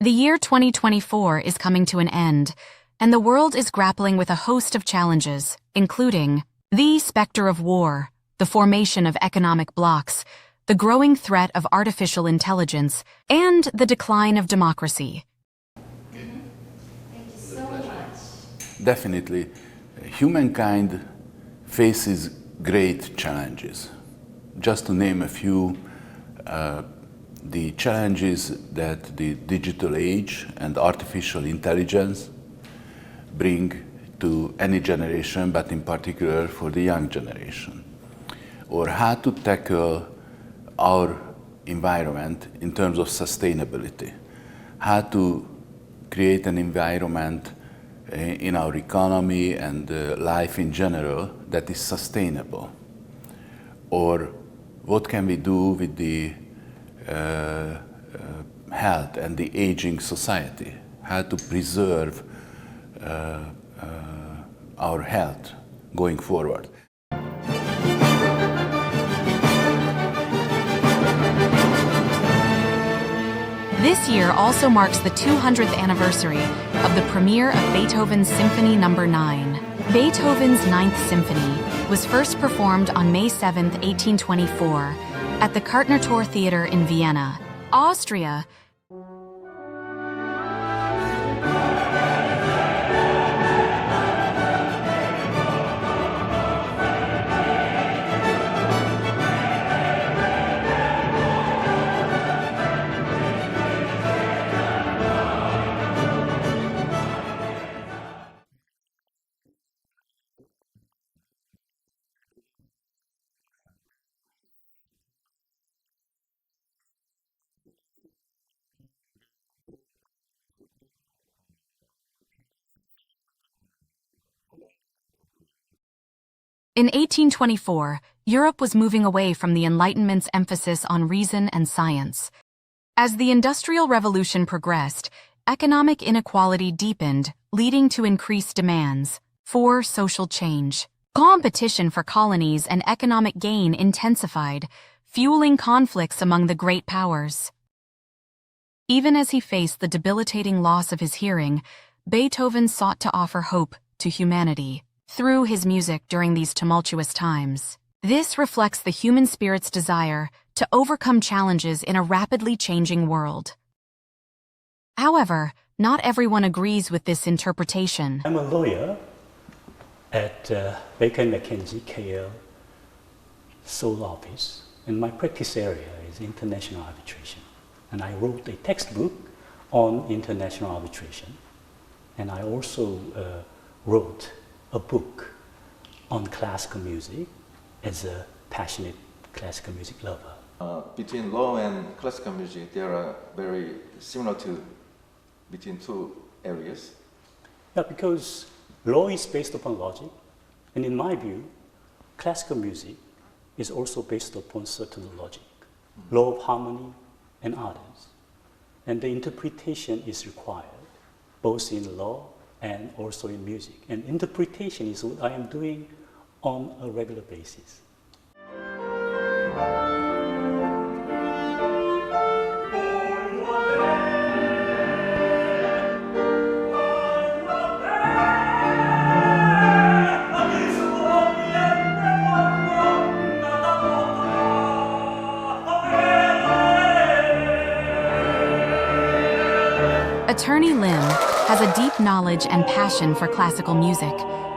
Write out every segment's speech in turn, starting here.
The year 2024 is coming to an end, and the world is grappling with a host of challenges, including the specter of war, the formation of economic blocs, the growing threat of artificial intelligence, and the decline of democracy. Thank you so much. Definitely, humankind faces great challenges. Just to name a few, the challenges that the digital age and artificial intelligence bring to any generation, but in particular for the young generation, or how to tackle our environment in terms of sustainability, how to create an environment in our economy and life in general that is sustainable, or what can we do with the health and the aging society, how to preserve our health going forward. This year also marks the 200th anniversary of the premiere of Beethoven's Symphony No. 9. Beethoven's Ninth Symphony was first performed on May 7, 1824, at the Kartnertor Theater in Vienna, Austria. In 1824, Europe was moving away from the Enlightenment's emphasis on reason and science. As the Industrial Revolution progressed, economic inequality deepened, leading to increased demands for social change. Competition for colonies and economic gain intensified, fueling conflicts among the great powers. Even as he faced the debilitating loss of his hearing, Beethoven sought to offer hope to humanity through his music during these tumultuous times. This reflects the human spirit's desire to overcome challenges in a rapidly changing world. However, not everyone agrees with this interpretation. I'm a lawyer at Baker McKenzie KL Seoul office, and my practice area is international arbitration. And I wrote a textbook on international arbitration, and I also wrote a book on classical music as a passionate classical music lover. Between law and classical music, they are very similar between two areas. Yeah, because law is based upon logic, and in my view, classical music is also based upon certain logic, law of harmony and others. And the interpretation is required, both in law and also in music. And interpretation is what I am doing on a regular basis. Attorney Lim has a deep knowledge and passion for classical music,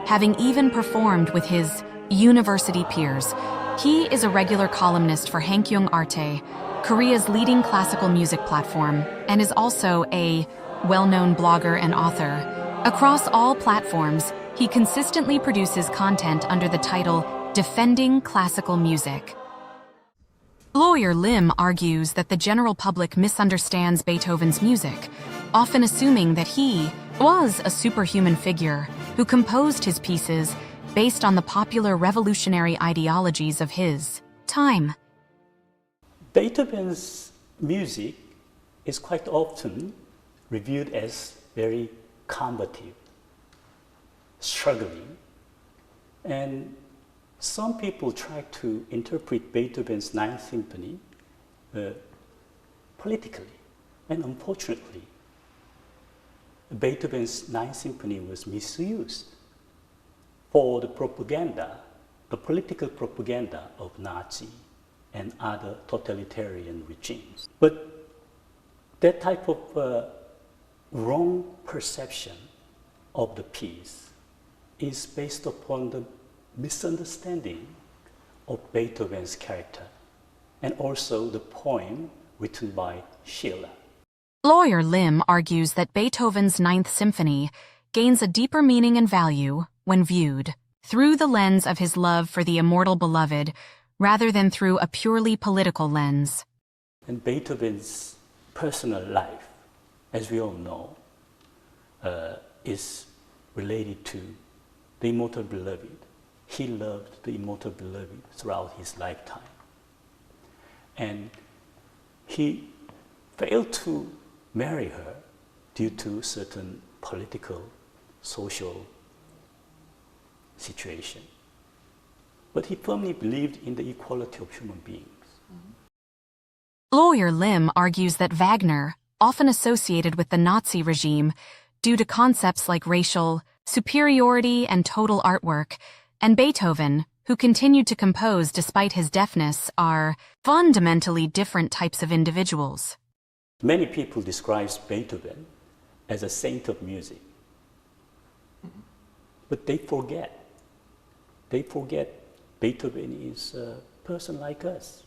having even performed with his university peers. He is a regular columnist for Hankyung Arte, Korea's leading classical music platform, and is also a well-known blogger and author. Across all platforms, he consistently produces content under the title Defending Classical Music. Lawyer Lim argues that the general public misunderstands Beethoven's music, often assuming that he was a superhuman figure who composed his pieces based on the popular revolutionary ideologies of his time. Beethoven's music is quite often reviewed as very combative, struggling, and some people try to interpret Beethoven's Ninth Symphony politically, and unfortunately, Beethoven's Ninth Symphony was misused for the propaganda, the political propaganda of Nazi and other totalitarian regimes. But that type of wrong perception of the piece is based upon the misunderstanding of Beethoven's character and also the poem written by Schiller. Lawyer Lim argues that Beethoven's Ninth Symphony gains a deeper meaning and value when viewed through the lens of his love for the immortal beloved rather than through a purely political lens. And Beethoven's personal life, as we all know, is related to the immortal beloved. He loved the immortal beloved throughout his lifetime. And he failed to marry her due to certain political, social situation. But he firmly believed in the equality of human beings. Lawyer Lim argues that Wagner, often associated with the Nazi regime due to concepts like racial superiority and total artwork, and Beethoven, who continued to compose despite his deafness, are fundamentally different types of individuals. Many people describe Beethoven as a saint of music. But they forget Beethoven is a person like us.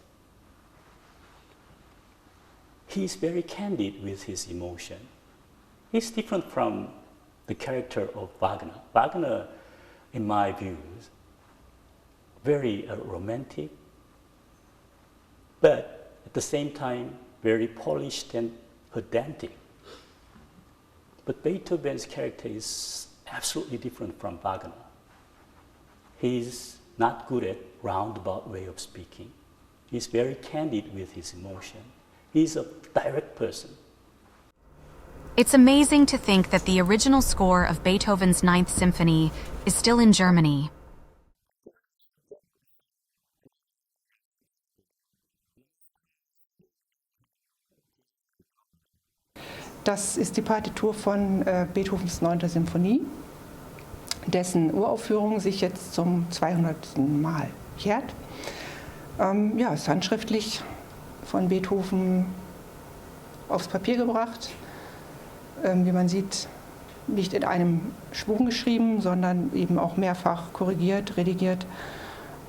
He's very candid with his emotion. He's different from the character of Wagner. Wagner, in my views, very romantic, but at the same time, very polished and pedantic. But Beethoven's character is absolutely different from Wagner. He's not good at roundabout way of speaking. He's very candid with his emotion. He's a direct person. It's amazing to think that the original score of Beethoven's Ninth Symphony is still in Germany. Das ist die Partitur von Beethovens 9. Symphonie, dessen Uraufführung sich jetzt zum 200. Mal jährt. Ja, ist handschriftlich von Beethoven aufs Papier gebracht. Wie man sieht, nicht in einem Schwung geschrieben, sondern eben auch mehrfach korrigiert, redigiert,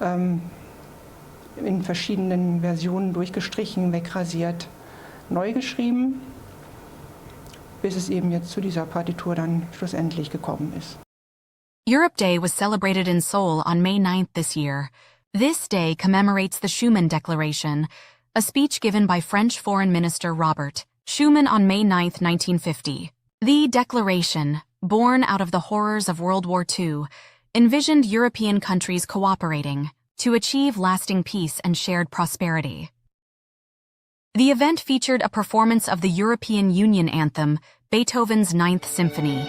in verschiedenen Versionen durchgestrichen, wegrasiert, neu geschrieben, bis es eben jetzt zu dieser Partitur dann schlussendlich gekommen ist. Europe Day was celebrated in Seoul on May 9th this year. This day commemorates the Schuman Declaration, a speech given by French Foreign Minister Robert Schuman on May 9, 1950. The Declaration, born out of the horrors of World War II, envisioned European countries cooperating to achieve lasting peace and shared prosperity. The event featured a performance of the European Union anthem, Beethoven's Ninth Symphony.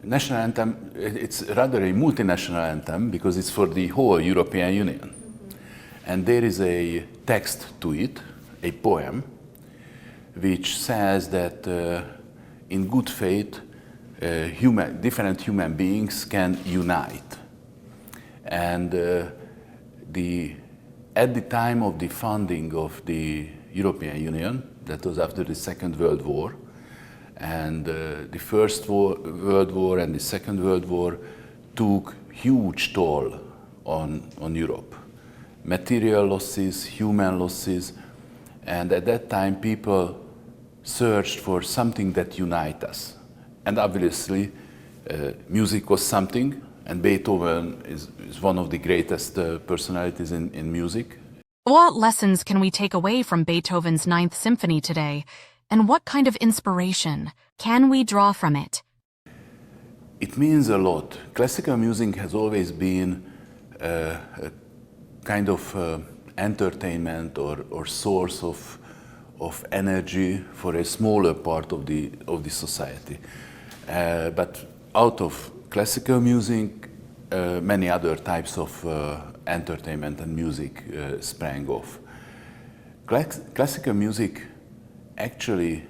National anthem, it's rather a multinational anthem because it's for the whole European Union. And there is a text to it, a poem, which says that in good faith, different human beings can unite. And at the time of the founding of the European Union, that was after the Second World War, and the First World War and the Second World War took huge toll on Europe. Material losses, human losses, and at that time people searched for something that unites us. And obviously music was something, and Beethoven is one of the greatest personalities in music. What lessons can we take away from Beethoven's Ninth Symphony today? And what kind of inspiration can we draw from it? It means a lot. Classical music has always been a kind of entertainment or source of of energy for a smaller part of the society. But out of classical music, many other types of entertainment and music sprang off. Classical music actually,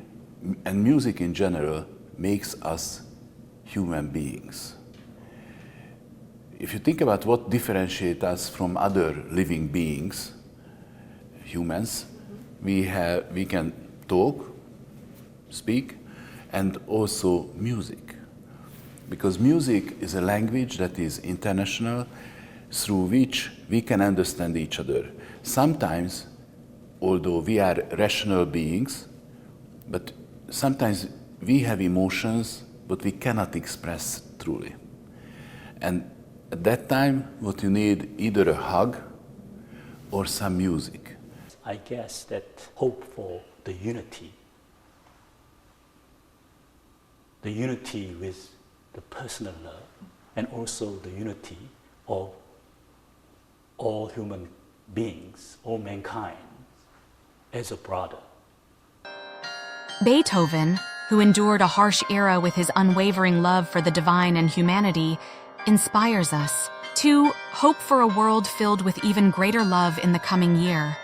and music in general, makes us human beings. If you think about what differentiates us from other living beings, humans, we can talk, speak, and also music. Because music is a language that is international, through which we can understand each other. Sometimes, although we are rational beings, but sometimes we have emotions, but we cannot express truly. And at that time, what you need, either a hug or some music. I guess that hope for the unity with the personal love, and also the unity of all human beings, all mankind, as a brother. Beethoven, who endured a harsh era with his unwavering love for the divine and humanity, inspires us to hope for a world filled with even greater love in the coming year.